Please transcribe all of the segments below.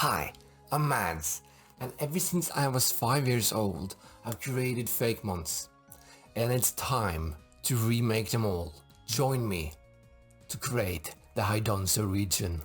Hi, I'm Mads, and ever since I was 5 years old, I've created Fakemons. And it's time to remake them all. Join me to create the Hydonso region.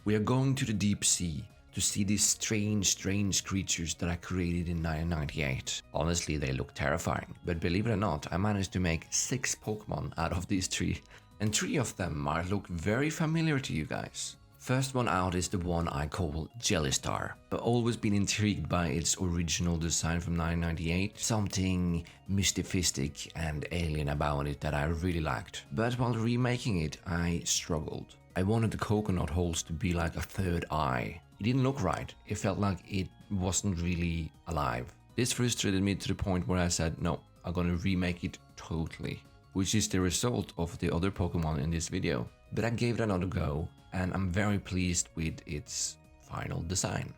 We are going to the deep sea to see these strange creatures that I created in 1998. Honestly, they look terrifying, but believe it or not, I managed to make 6 Pokemon out of these 3, and 3 of them might look very familiar to you guys. First one out is the one I call Jellystar. I've always been intrigued by its original design from 1998, something mystifistic and alien about it that I really liked. But while remaking it, I struggled. I wanted the coconut holes to be like a third eye. It didn't look right. It felt like it wasn't really alive. This frustrated me to the point where I said, no, I'm gonna remake it totally, which is the result of the other Pokemon in this video. But I gave it another go, and I'm very pleased with its final design.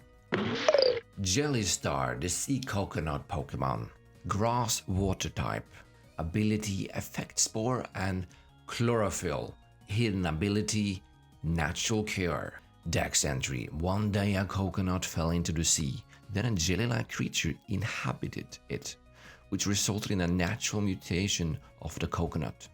Jellystar, the sea coconut Pokemon. Grass water type. Ability Effect Spore and Chlorophyll. Hidden ability Natural Cure. Dex entry: one day a coconut fell into the sea, then a jelly-like creature inhabited it, which resulted in a natural mutation of the coconut.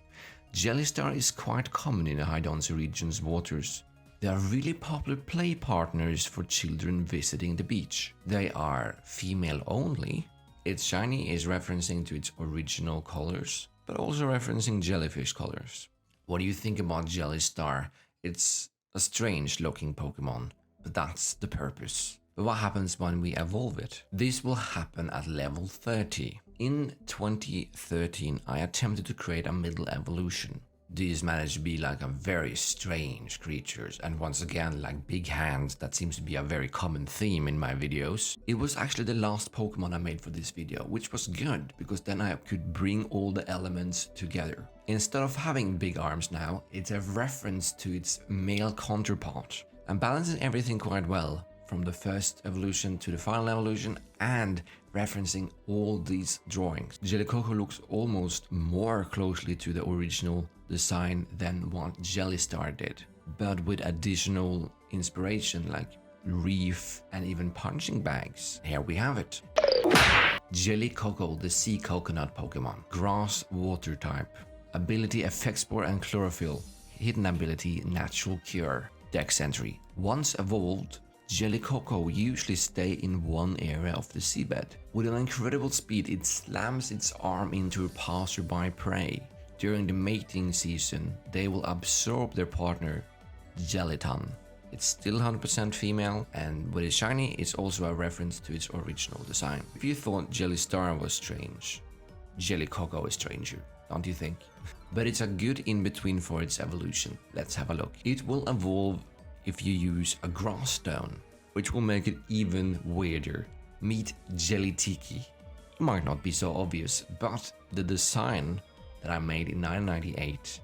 Jellystar is quite common in the Hydonso region's waters. They are really popular play partners for children visiting the beach. They are female only. Its shiny is referencing to its original colors, but also referencing jellyfish colors. What do you think about Jellystar? It's a strange looking Pokemon, but that's the purpose. But what happens when we evolve it? This will happen at level 30. In 2013, I attempted to create a middle evolution. These managed to be like a very strange creatures, and once again like big hands. That seems to be a very common theme in my videos. It was actually the last Pokemon I made for this video, which was good because then I could bring all the elements together. Instead of having big arms now, it's a reference to its male counterpart. I'm balancing everything quite well, from the first evolution to the final evolution, and referencing all these drawings. Jellycoco looks almost more closely to the original design than what Jellystar did, but with additional inspiration like reef and even punching bags. Here we have it. Jellycoco, the sea coconut Pokemon. Grass water type. Ability Effect Spore and Chlorophyll. Hidden ability Natural Cure. Dex entry: once evolved, Jellycoco usually stay in one area of the seabed. With an incredible speed, it slams its arm into a passerby prey. During the mating season, they will absorb their partner, Jellyton. It's still 100% female, and with its shiny, it's also a reference to its original design. If you thought Jellystar was strange, Jellycoco is stranger, don't you think? But it's a good in-between for its evolution. Let's have a look. It will evolve if you use a grass stone, which will make it even weirder. Meet Jellytiki. It might not be so obvious, but the design that I made in 1998,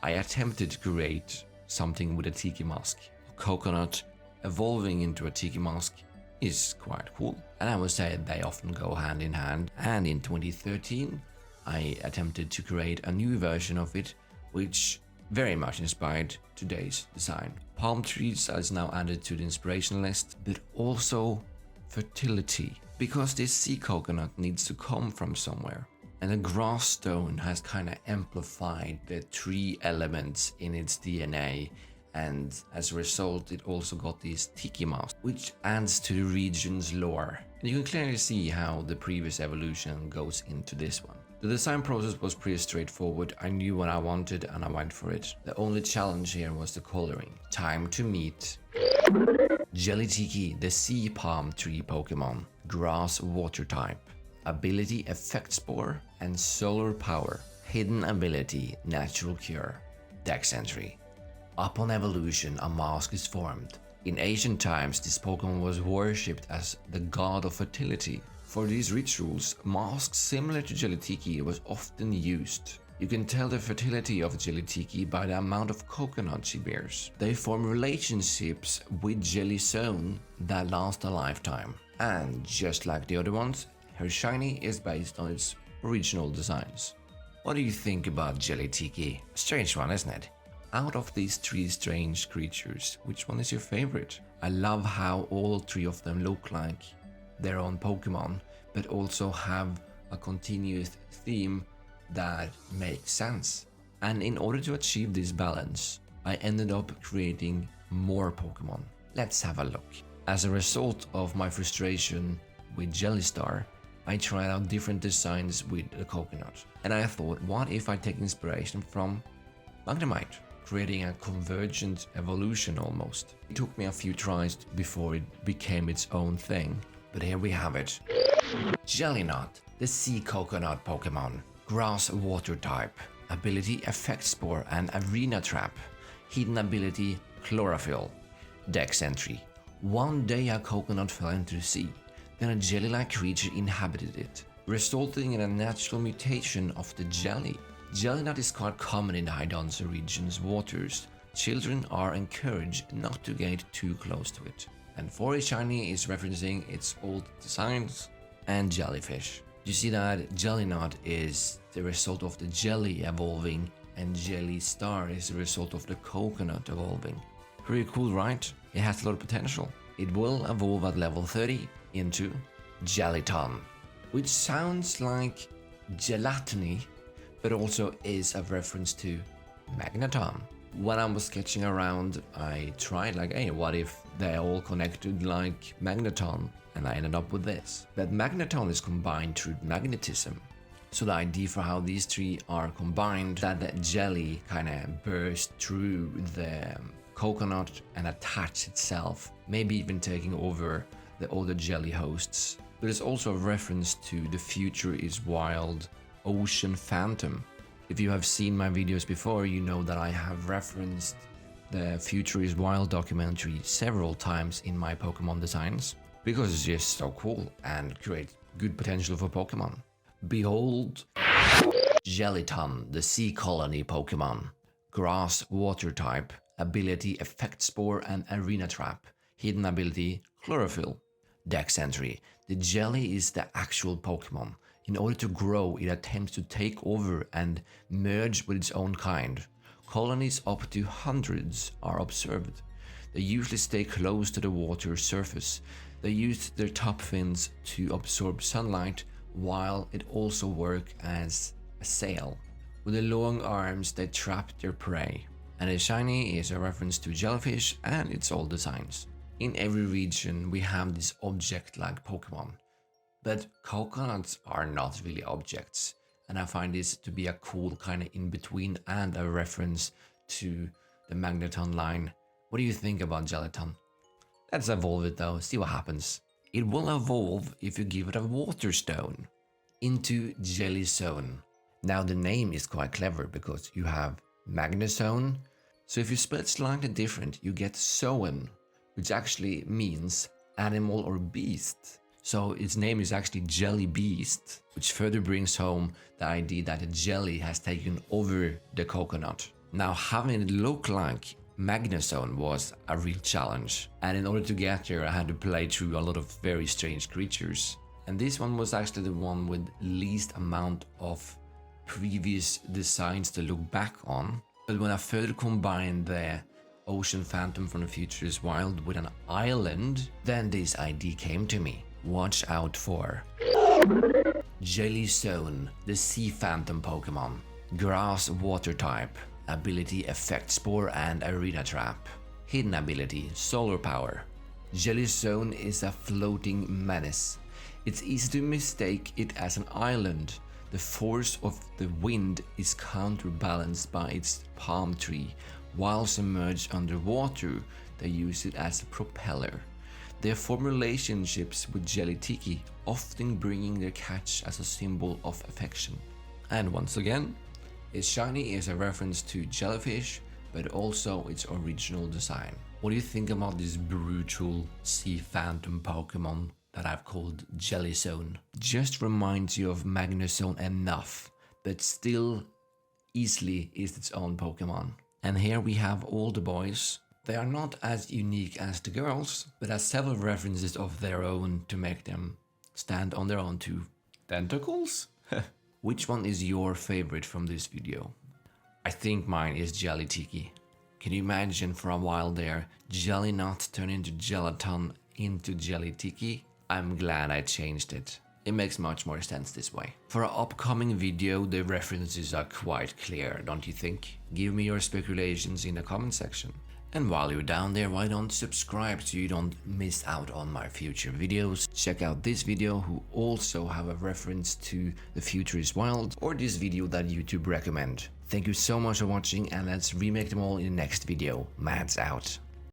I attempted to create something with a tiki mask. A coconut evolving into a tiki mask is quite cool, and I would say they often go hand in hand. And in 2013, I attempted to create a new version of it, which very much inspired today's design. Palm trees is now added to the inspiration list, but also fertility, because this sea coconut needs to come from somewhere. And the grass stone has kind of amplified the 3 elements in its DNA, and as a result it also got these tiki masks, which adds to the region's lore. And you can clearly see how the previous evolution goes into this one. The design process was pretty straightforward. I knew what I wanted and I went for it. The only challenge here was the coloring. Time to meet Jellytiki, the sea palm tree Pokemon. Grass water type. Ability Effect Spore and Solar Power. Hidden ability Natural Cure. Dex entry: upon evolution, a mask is formed. In ancient times, this Pokemon was worshipped as the god of fertility. For these rituals, masks similar to Jellytiki was often used. You can tell the fertility of Jellytiki by the amount of coconut she bears. They form relationships with Jellysone that last a lifetime. And just like the other ones, her shiny is based on its original designs. What do you think about Jellytiki? A strange one, isn't it? Out of these 3 strange creatures, which one is your favorite? I love how all three of them look like their own Pokemon, but also have a continuous theme that makes sense. And in order to achieve this balance, I ended up creating more Pokemon. Let's have a look. As a result of my frustration with Jellystar, I tried out different designs with the coconut. And I thought, what if I take inspiration from Magnemite, creating a convergent evolution almost. It took me a few tries before it became its own thing, but here we have it. Jellinut, the sea coconut Pokemon. Grass water type. Ability Effect Spore and Arena Trap. Hidden ability Chlorophyll. Dex entry. One day a coconut fell into the sea, then a jelly-like creature inhabited it, resulting in a natural mutation of the jelly. Jellinut is quite common in the Hydonso region's waters. Children are encouraged not to get too close to it. And 4 shiny is referencing its old designs and jellyfish. You see that Jellinut is the result of the jelly evolving and Jellystar is the result of the coconut evolving. Pretty cool, right? It has a lot of potential. It will evolve at level 30 into Jellyton, which sounds like gelatiny, but also is a reference to Magneton. When I was sketching around, I tried like, hey, what if they're all connected like Magneton? And I ended up with this. But Magneton is combined through magnetism. So the idea for how these three are combined, that the jelly kind of bursts through the coconut and attach itself, maybe even taking over the older jelly hosts. But it's also a reference to the future is wild Ocean Phantom. If you have seen my videos before, you know that I have referenced the Future is Wild documentary several times in my Pokemon designs, because it's just so cool and creates good potential for Pokemon. Behold, Jellyton, the sea colony Pokemon. Grass water type, ability Effect Spore and Arena Trap, hidden ability Chlorophyll. Dex entry, the jelly is the actual Pokemon. In order to grow, it attempts to take over and merge with its own kind. Colonies up to hundreds are observed. They usually stay close to the water surface. They use their top fins to absorb sunlight, while it also works as a sail. With the long arms, they trap their prey. And a shiny is a reference to jellyfish and its old designs. In every region, we have this object-like Pokemon. But coconuts are not really objects, and I find this to be a cool kind of in-between and a reference to the Magneton line. What do you think about Jellyton? Let's evolve it though, see what happens. It will evolve if you give it a water stone into Jellystone. Now the name is quite clever because you have Magnezone, so if you spell it slightly different, you get Soen, which actually means animal or beast. So its name is actually Jelly Beast, which further brings home the idea that a jelly has taken over the coconut. Now having it look like Magnezone was a real challenge, and in order to get there I had to play through a lot of very strange creatures. And this one was actually the one with least amount of previous designs to look back on. But when I further combined the Ocean Phantom from the Future is Wild with an island, then this idea came to me. Watch out for Jellystone, the Sea Phantom Pokemon. Grass water type, ability Effect Spore and Arena Trap. Hidden ability Solar Power. Jellystone is a floating menace. It's easy to mistake it as an island. The force of the wind is counterbalanced by its palm tree. While submerged underwater, they use it as a propeller. They form relationships with Jellytiki, often bringing their catch as a symbol of affection. And once again, its shiny is a reference to jellyfish, but also its original design. What do you think about this brutal sea phantom Pokemon that I've called Jellystone? Just reminds you of Magnezone enough, but still easily is its own Pokemon. And here we have all the boys. They are not as unique as the girls, but have several references of their own to make them stand on their own two tentacles. Which one is your favorite from this video? I think mine is Jellytiki. Can you imagine for a while there, Jelly Nut turned into Gelaton into Jelly Tiki? I'm glad I changed it. It makes much more sense this way. For our upcoming video, the references are quite clear, don't you think? Give me your speculations in the comment section. And while you're down there, why don't subscribe so you don't miss out on my future videos? Check out this video who also have a reference to The Future is Wild, or this video that YouTube recommend. Thank you so much for watching, and let's remake them all in the next video. Mads out.